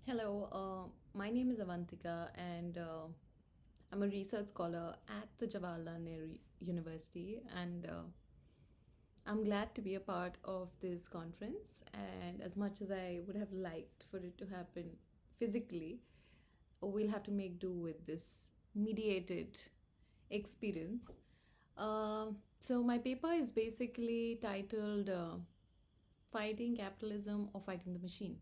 Hello, my name is Avantika, and I'm a research scholar at the Jawaharlal Nehru University. And I'm glad to be a part of this conference. And as much as I would have liked for it to happen physically, we'll have to make do with this mediated experience. So, my paper is basically titled Fighting Capitalism or Fighting the Machine.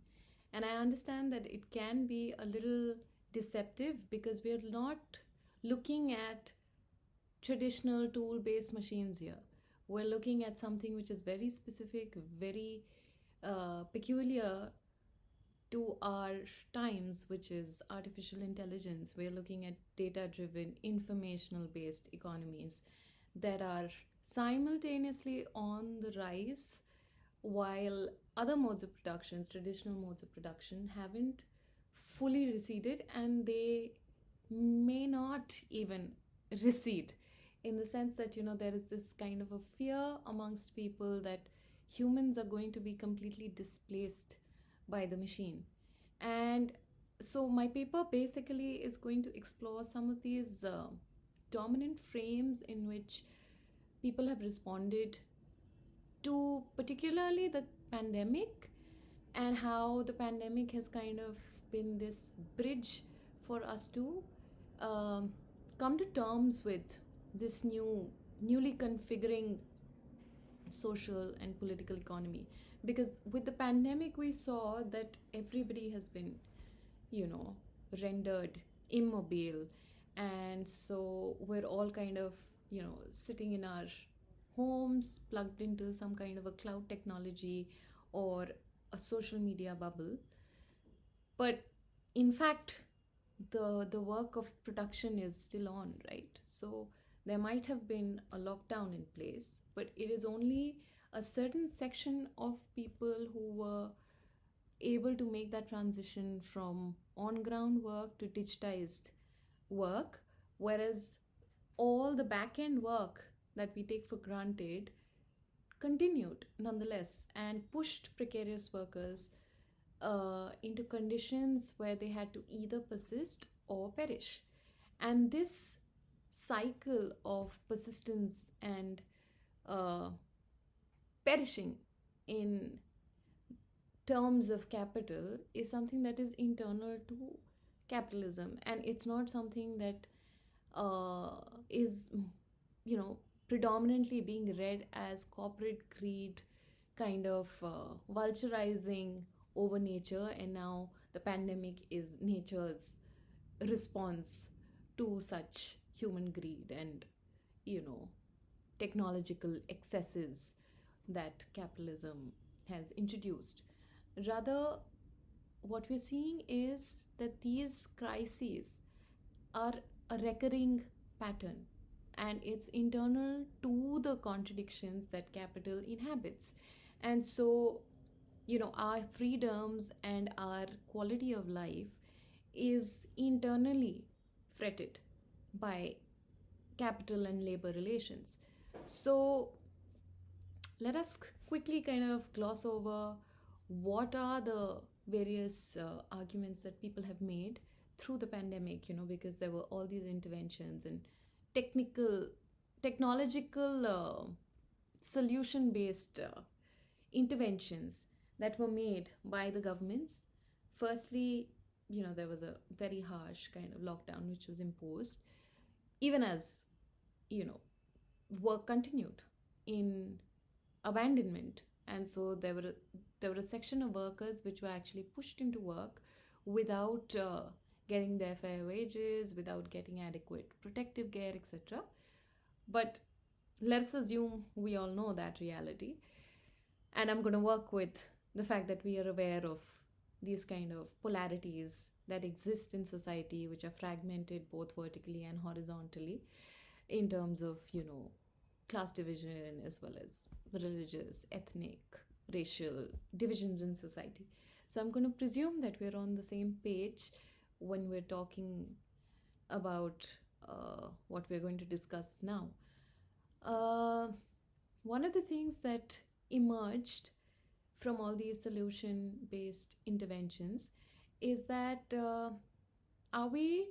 And I understand that it can be a little deceptive because we are not looking at traditional tool based machines here. We're looking at something which is very specific, very peculiar to our times, which is artificial intelligence. We're looking at data driven, informational based economies that are simultaneously on the rise while other modes of production, traditional modes of production, haven't fully receded, and they may not even recede, in the sense that there is this kind of a fear amongst people that humans are going to be completely displaced by the machine. And so my paper basically is going to explore some of these dominant frames in which people have responded to, particularly the pandemic, and how the pandemic has kind of been this bridge for us to um, come to terms with this newly configuring social and political economy. Because with the pandemic we saw that everybody has been you know rendered immobile, and so we're all kind of sitting in our homes, plugged into some kind of a cloud technology or a social media bubble. But in fact, the work of production is still on, right? So there might have been a lockdown in place, but it is only a certain section of people who were able to make that transition from on ground work to digitized work, whereas all the back end work that we take for granted continued nonetheless and pushed precarious workers into conditions where they had to either persist or perish. And this cycle of persistence and uh, perishing in terms of capital is something that is internal to capitalism, and it's not something that is predominantly being read as corporate greed kind of vulturizing over nature, and now the pandemic is nature's response to such human greed and you know technological excesses that capitalism has introduced. Rather, what we're seeing is that these crises are a recurring pattern, and it's internal to the contradictions that capital inhabits. And so our freedoms and our quality of life is internally fretted by capital and labor relations. So let us quickly kind of gloss over what are the various arguments that people have made through the pandemic, because there were all these interventions and technical technological solution based interventions that were made by the governments. Firstly, there was a very harsh kind of lockdown which was imposed, even as you know work continued in abandonment. And so there were a section of workers which were actually pushed into work without getting their fair wages, without getting adequate protective gear, etc. But let's assume we all know that reality, and I'm going to work with the fact that we are aware of these kind of polarities that exist in society, which are fragmented both vertically and horizontally in terms of class division, as well as religious, ethnic, racial divisions in society. So I'm going to presume that we're on the same page when we're talking about what we're going to discuss now. Uh, One of the things that emerged from all these solution based interventions is that are we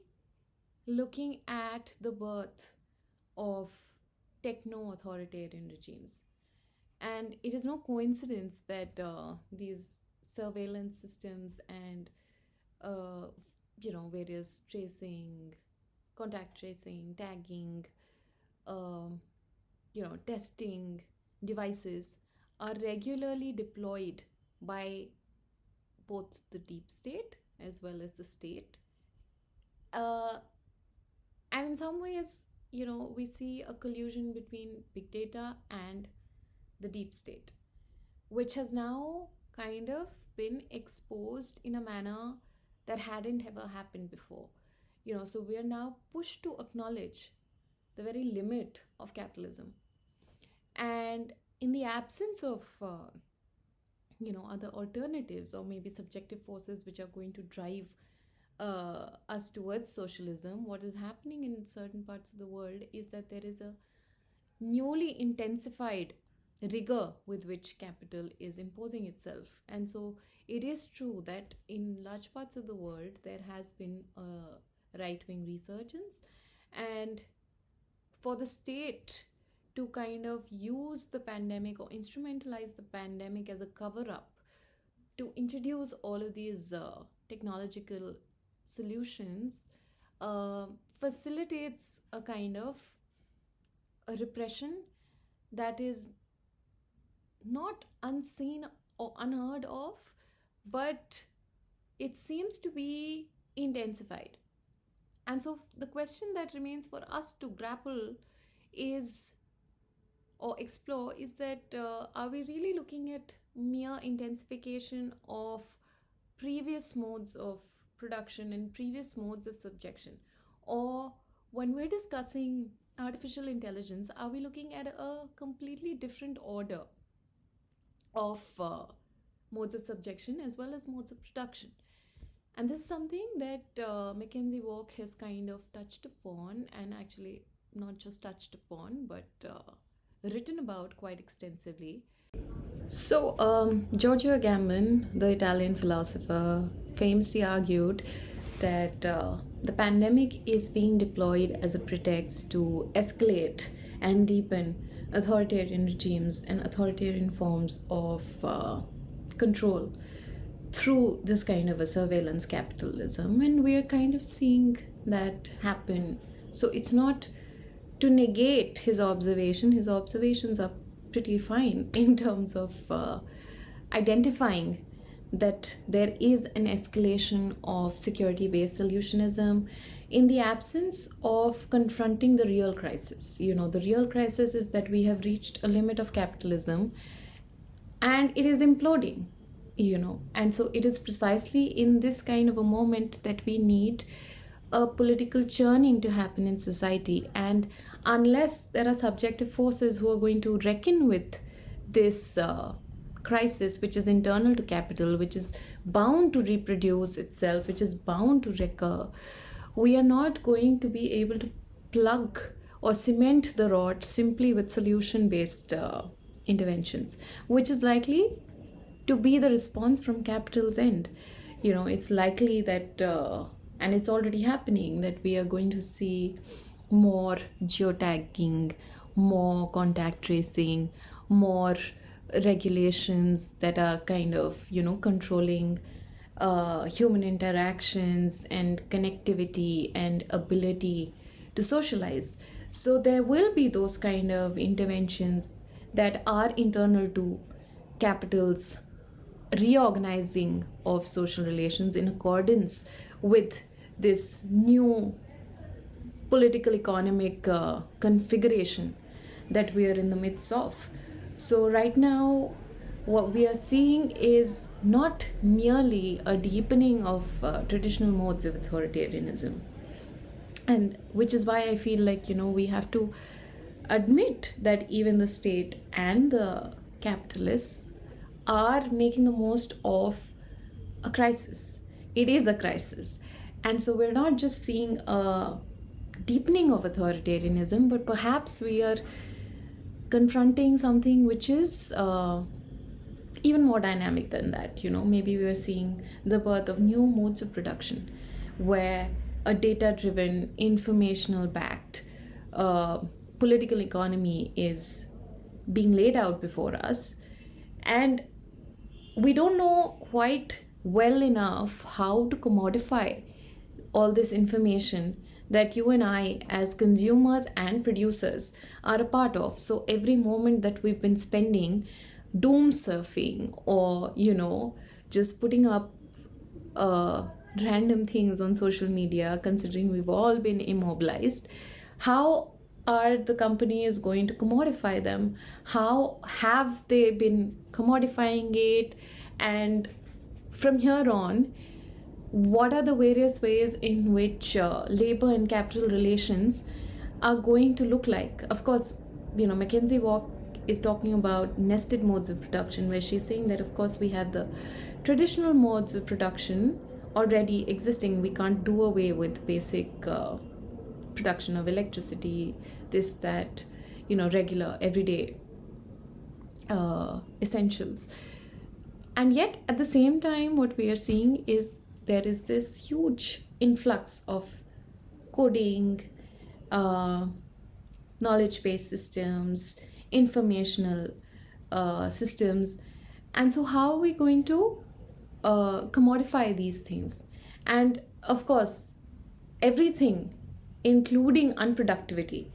looking at the birth of techno authoritarian regimes? And it is no coincidence that these surveillance systems and uh, various tracing, contact tracing, tagging, um, testing devices are regularly deployed by both the deep state as well as the state. Uh, and in some ways, we see a collusion between big data and the deep state, which has now kind of been exposed in a manner that hadn't ever happened before. So we are now pushed to acknowledge the very limit of capitalism. And in the absence of other alternatives or maybe subjective forces which are going to drive us towards socialism, what is happening in certain parts of the world is that there is a newly intensified rigor with which capital is imposing itself. And so it is true that in large parts of the world there has been a right-wing resurgence, and for the state to kind of use the pandemic or instrumentalize the pandemic as a cover-up to introduce all of these technological solutions facilitates a kind of a repression that is not unseen or unheard of, but it seems to be intensified. And so the question that remains for us to grapple is or explore is that are we really looking at mere intensification of previous modes of production and previous modes of subjection? Or when we're discussing artificial intelligence, are we looking at a completely different order of modes of subjection as well as modes of production? And this is something that Mackenzie Walk has kind of touched upon, and actually not just touched upon, but written about quite extensively. So, Giorgio Agamben, the Italian philosopher, famously argued that the pandemic is being deployed as a pretext to escalate and deepen authoritarian regimes and authoritarian forms of control through this kind of a surveillance capitalism. And we are kind of seeing that happen. So it's not to negate his observation. His observations are pretty fine in terms of identifying that there is an escalation of security-based solutionism in the absence of confronting the real crisis. The real crisis is that we have reached a limit of capitalism and it is imploding, and so it is precisely in this kind of a moment that we need a political churning to happen in society. And unless there are subjective forces who are going to reckon with this crisis, which is internal to capital, which is bound to reproduce itself, which is bound to recur, we are not going to be able to plug or cement the rot simply with solution-based interventions, which is likely to be the response from capital's end. It's likely that, and it's already happening, that we are going to see more geotagging, more contact tracing, more regulations that are kind of, controlling human interactions and connectivity and ability to socialize. So there will be those kind of interventions that are internal to capital's reorganizing of social relations in accordance with this new political economic configuration that we are in the midst of. So right now what we are seeing is not merely a deepening of traditional modes of authoritarianism, and which is why I feel like we have to admit that even the state and the capitalists are making the most of a crisis. It is a crisis. And so we're not just seeing a deepening of authoritarianism, but perhaps we are confronting something which is even more dynamic than that. Maybe we are seeing the birth of new modes of production where a data driven, informational backed political economy is being laid out before us. And we don't know quite well enough how to commodify all this information that you and I, as consumers and producers, are a part of. So every moment that we've been spending doom surfing or, just putting up random things on social media, considering we've all been immobilized, how are the companies going to commodify them? How have they been commodifying it? And from here on, what are the various ways in which labor and capital relations are going to look like? Of course, Mackenzie Walk is talking about nested modes of production, where she's saying that, of course, we had the traditional modes of production already existing. We can't do away with basic production of electricity, this, that, regular, everyday essentials. And yet, at the same time, what we are seeing is there is this huge influx of coding, knowledge-based systems, informational systems. And so how are we going to commodify these things? And of course, everything, including unproductivity,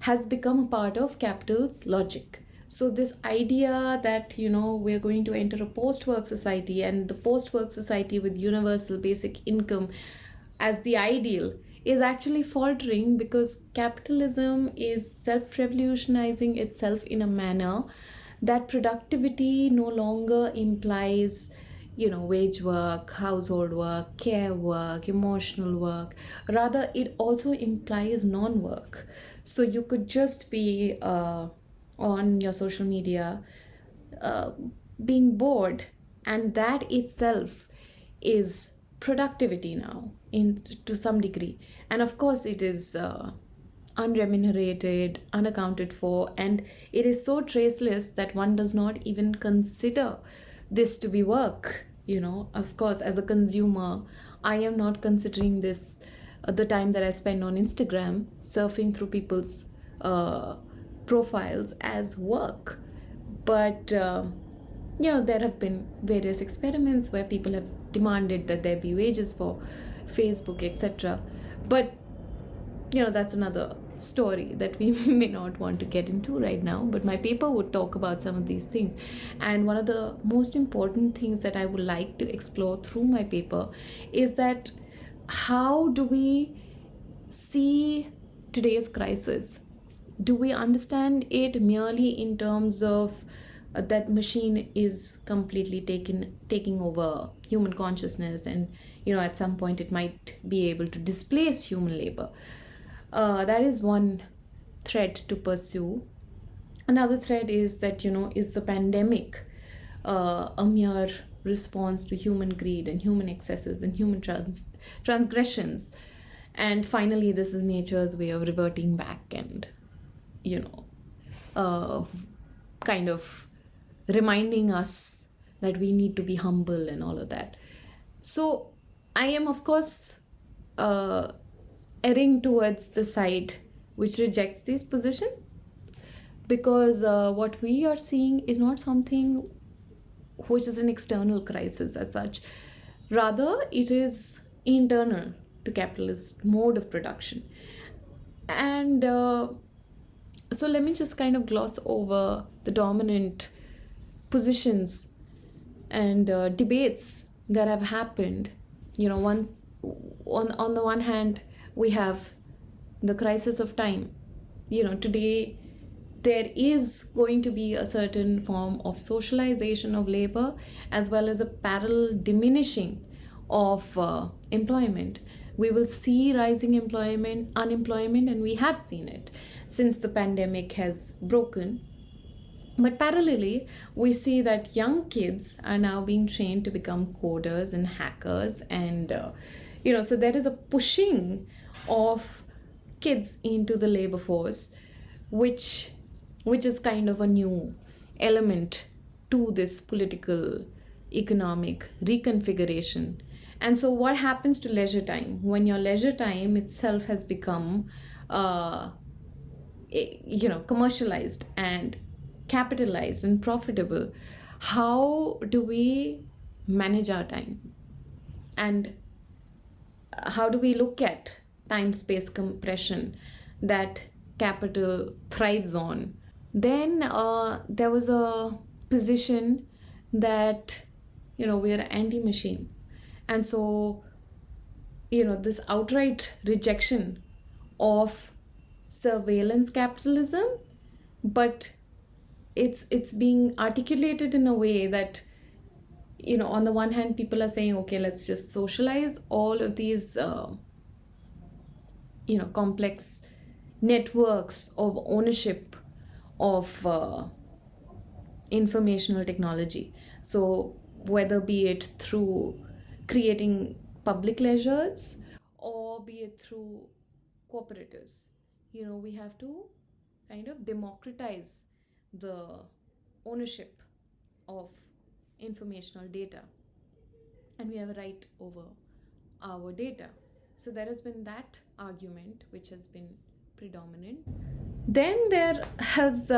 has become a part of capital's logic. So this idea that, we're going to enter a post-work society, and the post-work society with universal basic income as the ideal, is actually faltering, because capitalism is self-revolutionizing itself in a manner that productivity no longer implies, wage work, household work, care work, emotional work. Rather, it also implies non-work. So you could just be on your social media being bored, and that itself is productivity now, to some degree. And of course, it is unremunerated, unaccounted for, and it is so traceless that one does not even consider this to be work. Of course, as a consumer, I am not considering this the time that I spend on Instagram surfing through people's profiles as work. But there have been various experiments where people have demanded that there be wages for Facebook, etc. But that's another story that we may not want to get into right now. But my paper would talk about some of these things. And one of the most important things that I would like to explore through my paper is that how do we see today's crisis? Do we understand it merely in terms of that machine is completely taking over human consciousness, and at some point it might be able to displace human labor? That is one thread to pursue. Another thread is that, is the pandemic a mere response to human greed and human excesses and human transgressions? And finally, this is nature's way of reverting back and, kind of reminding us that we need to be humble and all of that. So I am, of course, erring towards the side which rejects this position, because what we are seeing is not something which is an external crisis as such. Rather, it is internal to capitalist mode of production. And so let me just kind of gloss over the dominant positions and debates that have happened. Once on the one hand, we have the crisis of time. Today there is going to be a certain form of socialization of labor, as well as a parallel diminishing of employment. We will see rising unemployment, and we have seen it since the pandemic has broken. But parallelly, we see that young kids are now being trained to become coders and hackers, and so there is a pushing of kids into the labor force, which is kind of a new element to this political economic reconfiguration. And so what happens to leisure time when your leisure time itself has become commercialized and capitalized and profitable? How do we manage our time, and how do we look at time space compression that capital thrives on? Then there was a position that we're anti-machine, and so this outright rejection of surveillance capitalism, but it's being articulated in a way that on the one hand people are saying, okay, let's just socialize all of these complex networks of ownership of informational technology. So whether be it through creating public leisures or be it through cooperatives, we have to kind of democratize the ownership of informational data, and we have a right over our data. So there has been that argument which has been predominant. Then there has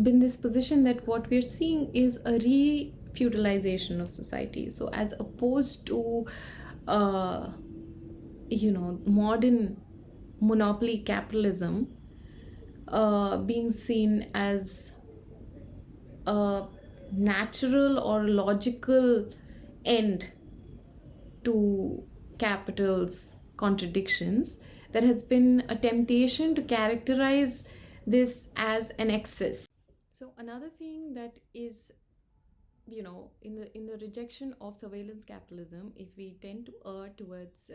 been this position that what we're seeing is a re-feudalization of society. So as opposed to modern monopoly capitalism being seen as a natural or logical end to capital's contradictions, there has been a temptation to characterize this as an excess. So another thing that is, in the rejection of surveillance capitalism, if we tend to err towards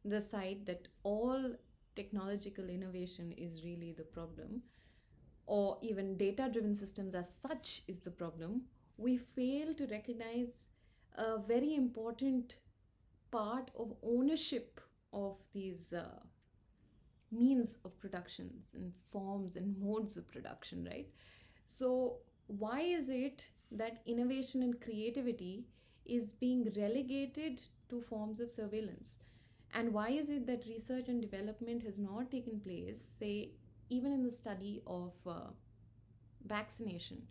the side that all technological innovation is really the problem, or even data-driven systems as such is the problem, we fail to recognize a very important part of ownership of these means of productions and forms and modes of production, right? So why is it that innovation and creativity is being relegated to forms of surveillance? And why is it that research and development has not taken place, say, even in the study of vaccination?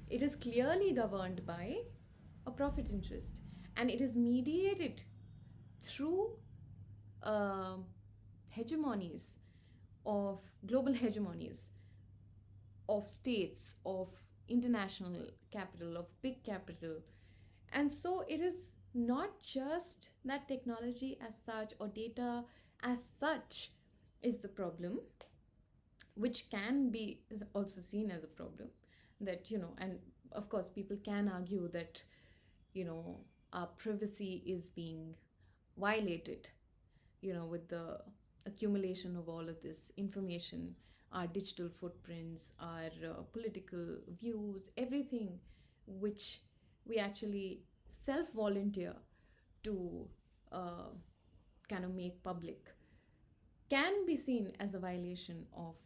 It is clearly governed by a profit interest, and it is mediated through hegemonies of global hegemonies of states, of international capital, of big capital. And so it is not just that technology as such or data as such is the problem, which can be also seen as a problem, that and of course people can argue that our privacy is being violated with the accumulation of all of this information, our digital footprints, our political views, everything which we actually self-volunteer to kind of make public, can be seen as a violation of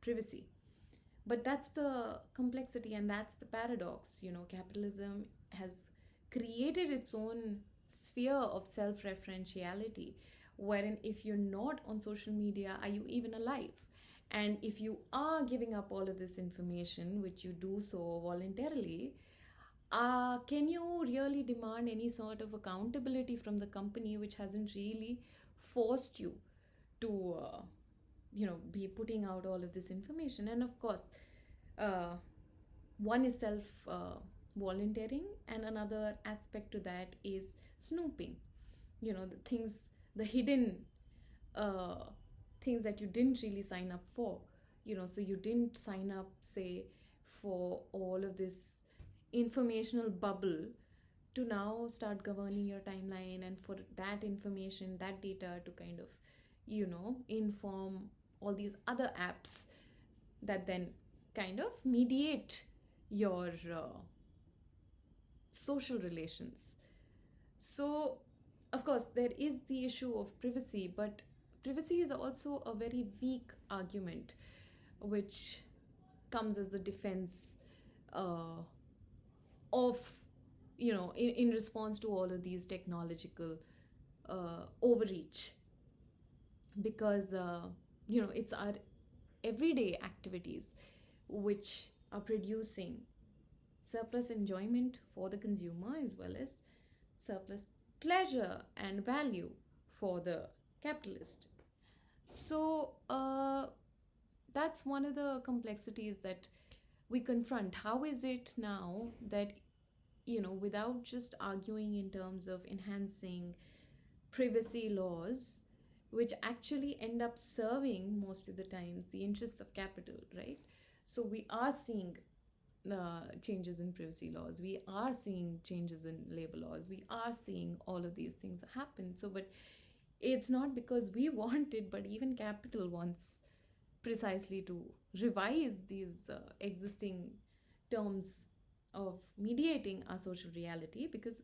privacy. But that's the complexity, and that's the paradox. Capitalism has created its own sphere of self-referentiality, wherein if you're not on social media, are you even alive? And if you are giving up all of this information, which you do so voluntarily, can you really demand any sort of accountability from the company which hasn't really forced you to be putting out all of this information? And of course, one is self volunteering, and another aspect to that is snooping. The hidden things that you didn't really sign up for. So you didn't sign up, say, for all of this informational bubble to now start governing your timeline, and for that information, that data to kind of inform all these other apps that then kind of mediate your social relations. So of course there is the issue of privacy, but privacy is also a very weak argument which comes as the defense uh, of, in response to all of these technological overreach, because it's our everyday activities which are producing surplus enjoyment for the consumer, as well as surplus pleasure and value for the capitalist. So that's one of the complexities that we confront. How is it now that, without just arguing in terms of enhancing privacy laws, which actually end up serving most of the times the interests of capital, right? So we are seeing changes in privacy laws, we are seeing changes in labor laws, we are seeing all of these things happen. So, but it's not because we want it, but even capital wants precisely to revise these existing terms of mediating our social reality, because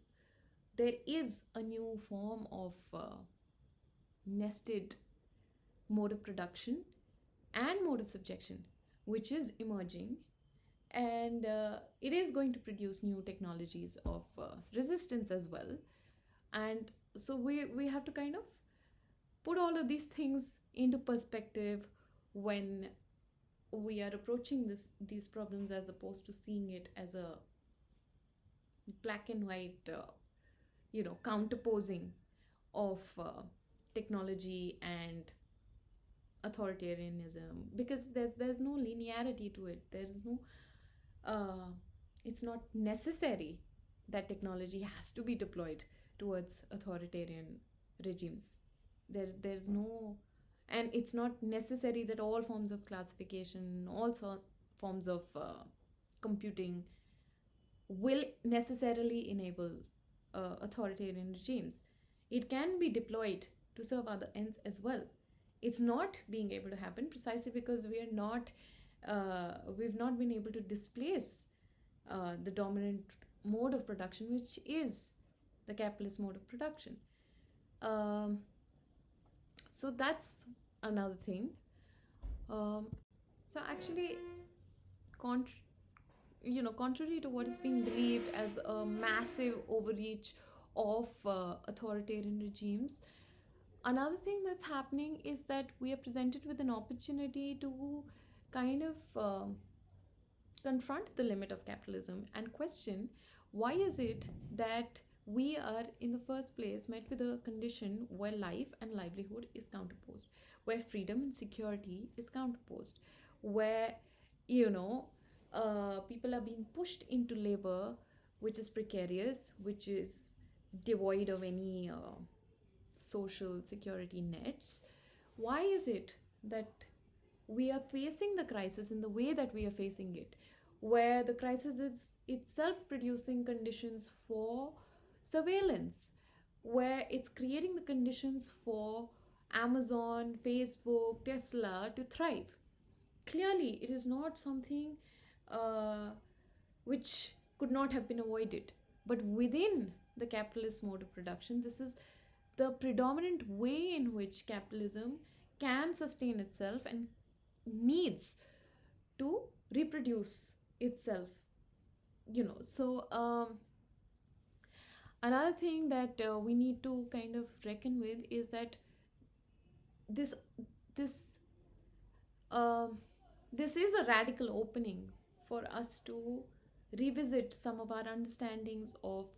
there is a new form of nested mode of production and mode of subjection which is emerging, and it is going to produce new technologies of resistance as well. And so we have to kind of put all of these things into perspective when we are approaching these problems, as opposed to seeing it as a black and white counterposing of technology and authoritarianism, because there's no linearity to it. There's no it's not necessary that technology has to be deployed towards authoritarian regimes. There's no, and it's not necessary that all forms of classification, all forms of computing will necessarily enable authoritarian regimes. It can be deployed to serve other ends as well. It's not being able to happen precisely because we've not been able to displace the dominant mode of production, which is the capitalist mode of production. So that's another thing. So actually, contrary to what is being believed as a massive overreach of authoritarian regimes, another thing that's happening is that we are presented with an opportunity to kind of confront the limit of capitalism and question, why is it that we are in the first place met with a condition where life and livelihood is counterposed, where freedom and security is counterposed, where people are being pushed into labor which is precarious, which is devoid of any social security nets. Why is it that we are facing the crisis in the way that we are facing it, where the crisis is itself producing conditions for surveillance, where it's creating the conditions for Amazon, Facebook, Tesla to thrive? Clearly, it is not something which could not have been avoided. But within the capitalist mode of production, this is the predominant way in which capitalism can sustain itself and needs to reproduce itself. So another thing that we need to kind of reckon with is that this this this is a radical opening for us to revisit some of our understandings of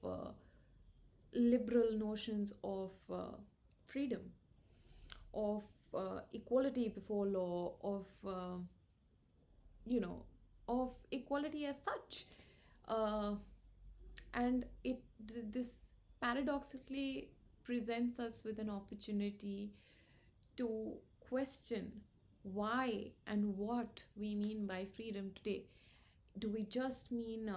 liberal notions of freedom, of equality before law, of of equality as such, and this paradoxically presents us with an opportunity to question why and what we mean by freedom today. Do we just mean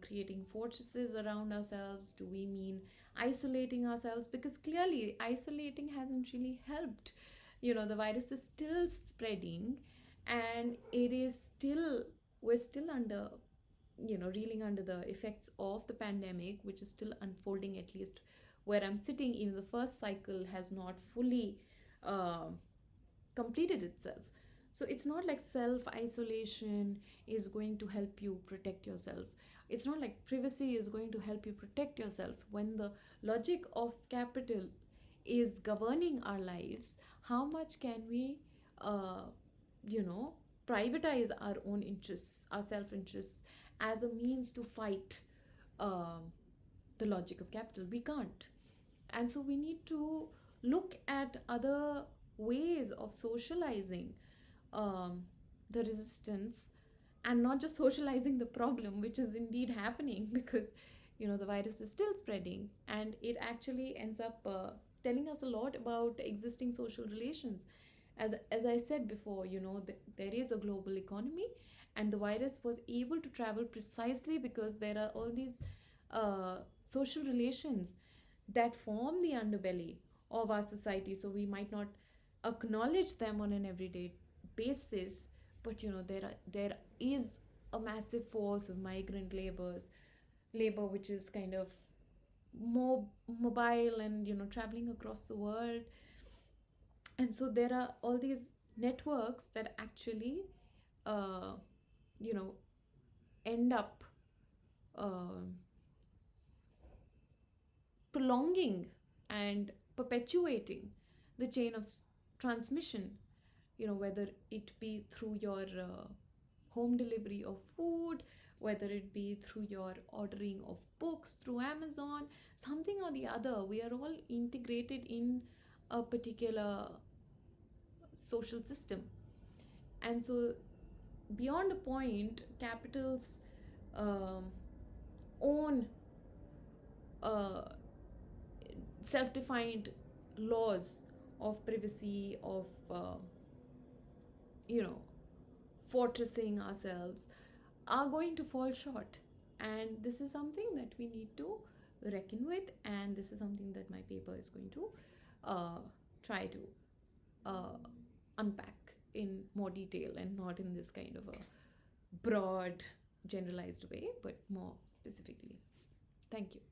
creating fortresses around ourselves? Do we mean isolating ourselves? Because clearly isolating hasn't really helped. The virus is still spreading, and we're still under, reeling under the effects of the pandemic, which is still unfolding. At least where I'm sitting, even the first cycle has not fully completed itself. So it's not like self isolation is going to help you protect yourself. It's not like privacy is going to help you protect yourself. When the logic of capital is governing our lives, how much can we, uh, you know, privatize our own interests, our self interests, as a means to fight um, the logic of capital? We can't. And so we need to look at other ways of socializing um, the resistance, and not just socializing the problem, which is indeed happening because the virus is still spreading, and it actually ends up telling us a lot about existing social relations. As I said before, there is a global economy, and the virus was able to travel precisely because there are all these social relations that form the underbelly of our society. So we might not acknowledge them on an everyday basis, but there is a massive force of migrant labor which is kind of more mobile and traveling across the world. And so there are all these networks that actually uh, you know end up uh, prolonging and perpetuating the chain of transmission, whether it be through your home delivery of food, whether it be through your ordering of books through Amazon, something or the other. We are all integrated in a particular social system. And so, beyond a point, capital's um, own uh, self defined laws of privacy, of, you know, fortressing ourselves, are going to fall short. And this is something that we need to reckon with, and this is something that my paper is going to try to uh, unpack in more detail, and not in this kind of a broad, generalized way, but more specifically. Thank you.